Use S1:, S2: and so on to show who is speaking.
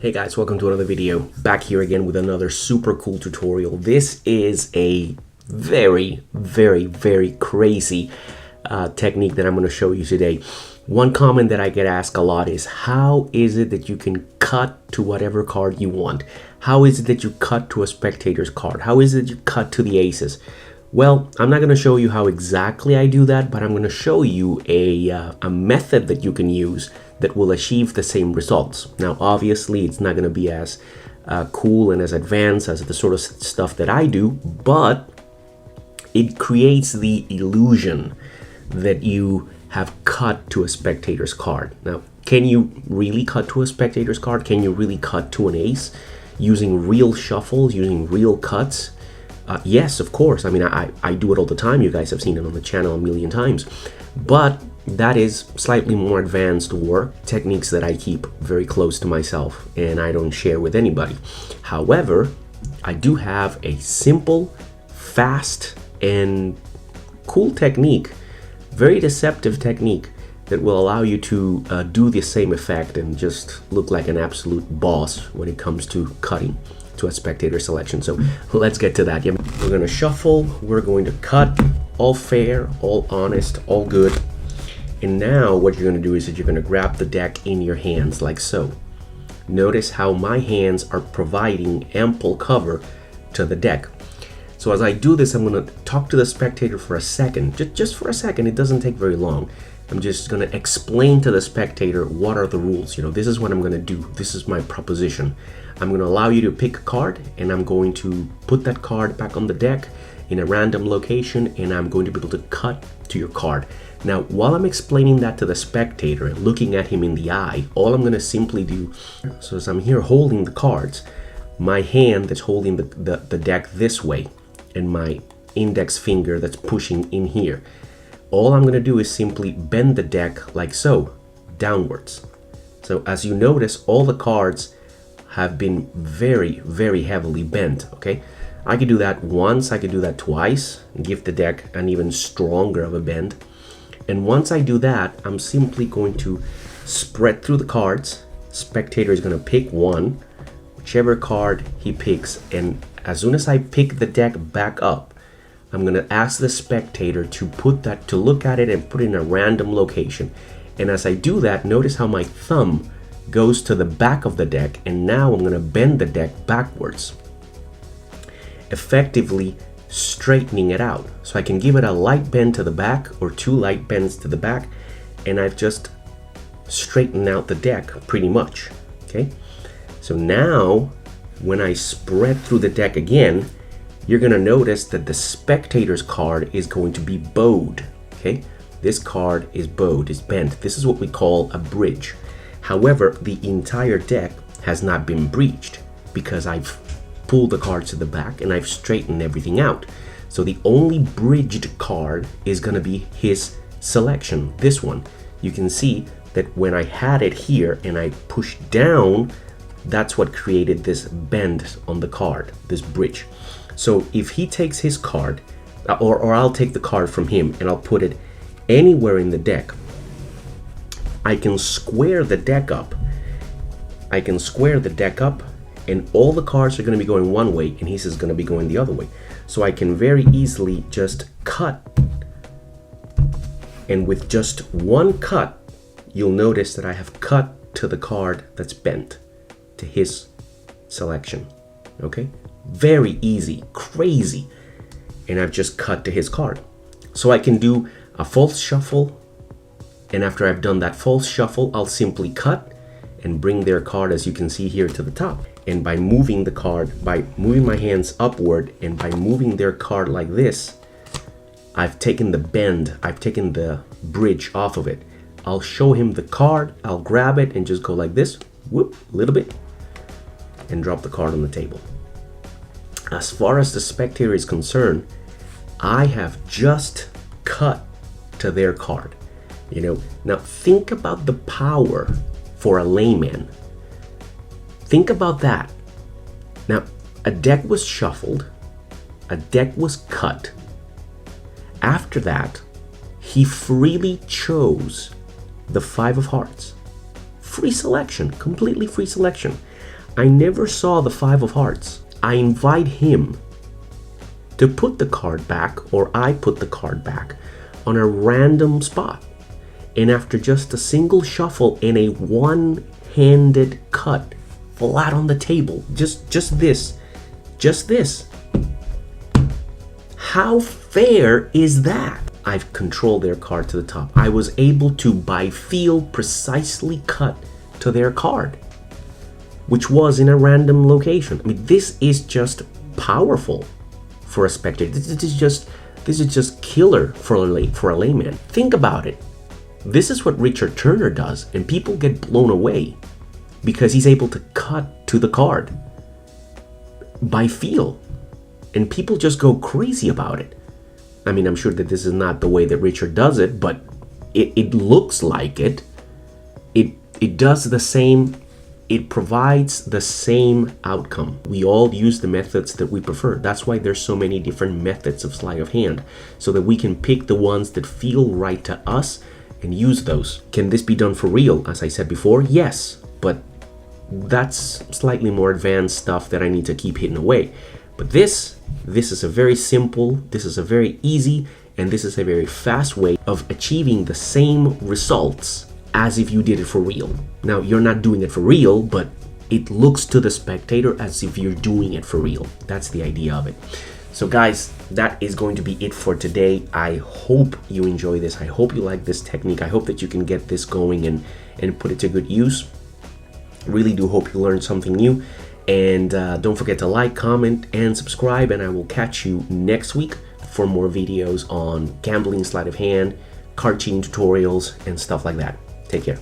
S1: Hey guys, welcome to another video. Back here again with another super cool tutorial. This is a very crazy technique that I'm going to show you today. One comment that I get asked a lot is, how is it that you can cut to whatever card you want? How is it that you cut to a spectator's card? How is it that you cut to the aces? Well, I'm not going to show you how exactly I do that, but I'm going to show you a method that you can use that will achieve the same results. Now, obviously, it's not going to be as cool and as advanced as the sort of stuff that I do, but it creates the illusion that you have cut to a spectator's card. Now, can you really cut to a spectator's card? Can you really cut to an ace using real shuffles, using real cuts? Yes, of course. I mean, I do it all the time. You guys have seen it on the channel a million times. But that is slightly more advanced work, techniques that I keep very close to myself and I don't share with anybody. However, I do have a simple, fast, and cool technique, very deceptive technique that will allow you to do the same effect and just look like an absolute boss when it comes to cutting to a spectator selection. So let's get to that. We're going to shuffle, we're going to cut, all fair, all honest, all good. And now what you're going to do is that you're going to grab the deck in your hands like so. Notice how my hands are providing ample cover to the deck. So as I do this, I'm going to talk to the spectator for a second, just for a second. It doesn't take very long. I'm just going to explain to the spectator what are the rules. You know, this is what I'm going to do. This is my proposition. I'm going to allow you to pick a card, and I'm going to put that card back on the deck in a random location, and I'm going to be able to cut to your card. Now, while I'm explaining that to the spectator and looking at him in the eye, all I'm going to simply do, so as I'm here holding the cards, my hand that's holding the deck this way, and my index finger that's pushing in here, all I'm going to do is simply bend the deck like so, downwards. So as you notice, all the cards have been very heavily bent, okay? I could do that once, I could do that twice, and give the deck an even stronger of a bend. And once I do that, I'm simply going to spread through the cards. Spectator is going to pick one, whichever card he picks, and as soon as I pick the deck back up, I'm going to ask the spectator to look at it and put it in a random location. And as I do that, notice how my thumb goes to the back of the deck, and now I'm going to bend the deck backwards, effectively straightening it out. So I can give it a light bend to the back or two light bends to the back, and I've just straightened out the deck pretty much. Okay, so now when I spread through the deck again, you're going to notice that the spectator's card is going to be bowed. Okay, this card is bowed, is bent. This is what we call a bridge. However, the entire deck has not been breached because I've pulled the cards to the back and I've straightened everything out. So the only bridged card is going to be his selection, this one. You can see that when I had it here and I pushed down, that's what created this bend on the card, this bridge. So if he takes his card, or I'll take the card from him and I'll put it anywhere in the deck, I can square the deck up. And all the cards are going to be going one way and his is going to be going the other way. So I can very easily just cut. And with just one cut, you'll notice that I have cut to the card that's bent, to his selection. Okay? Very easy, crazy. And I've just cut to his card. So I can do a false shuffle. And after I've done that false shuffle, I'll simply cut and bring their card, as you can see here, to the top. And by moving the card, by moving my hands upward and by moving their card like this, I've taken the bend, I've taken the bridge off of it. I'll show him the card, I'll grab it and just go like this, whoop, a little bit, and drop the card on the table. As far as the spectator is concerned, I have just cut to their card. You know, now think about the power for a layman. Think about that. Now, a deck was shuffled, a deck was cut. After that, he freely chose the 5 of hearts. Free selection, completely free selection. I never saw the 5 of hearts. I invite him to put the card back, or I put the card back on a random spot. And after just a single shuffle and a one-handed cut flat on the table, just this, how fair is that? I've controlled their card to the top. I was able to, by feel, precisely cut to their card, which was in a random location. I mean, this is just powerful for a spectator. This is just killer for a layman. Think about it. This is what Richard Turner does, and people get blown away because he's able to cut to the card by feel, and people just go crazy about it. I mean, I'm sure that this is not the way that Richard does it, but it looks like it. It does the same. It provides the same outcome. We all use the methods that we prefer. That's why there's so many different methods of sleight of hand, so that we can pick the ones that feel right to us and use those. Can this be done for real? As I said before, yes, but that's slightly more advanced stuff that I need to keep hitting away. But this is a very simple, this is a very easy, and this is a very fast way of achieving the same results as if you did it for real. Now, you're not doing it for real, but it looks to the spectator as if you're doing it for real. That's the idea of it. So guys, that is going to be it for today. I hope you enjoy this. I hope you like this technique. I hope that you can get this going and put it to good use. Really do hope you learned something new. And don't forget to like, comment, and subscribe. And I will catch you next week for more videos on gambling, sleight of hand, card cheating tutorials, and stuff like that. Take care.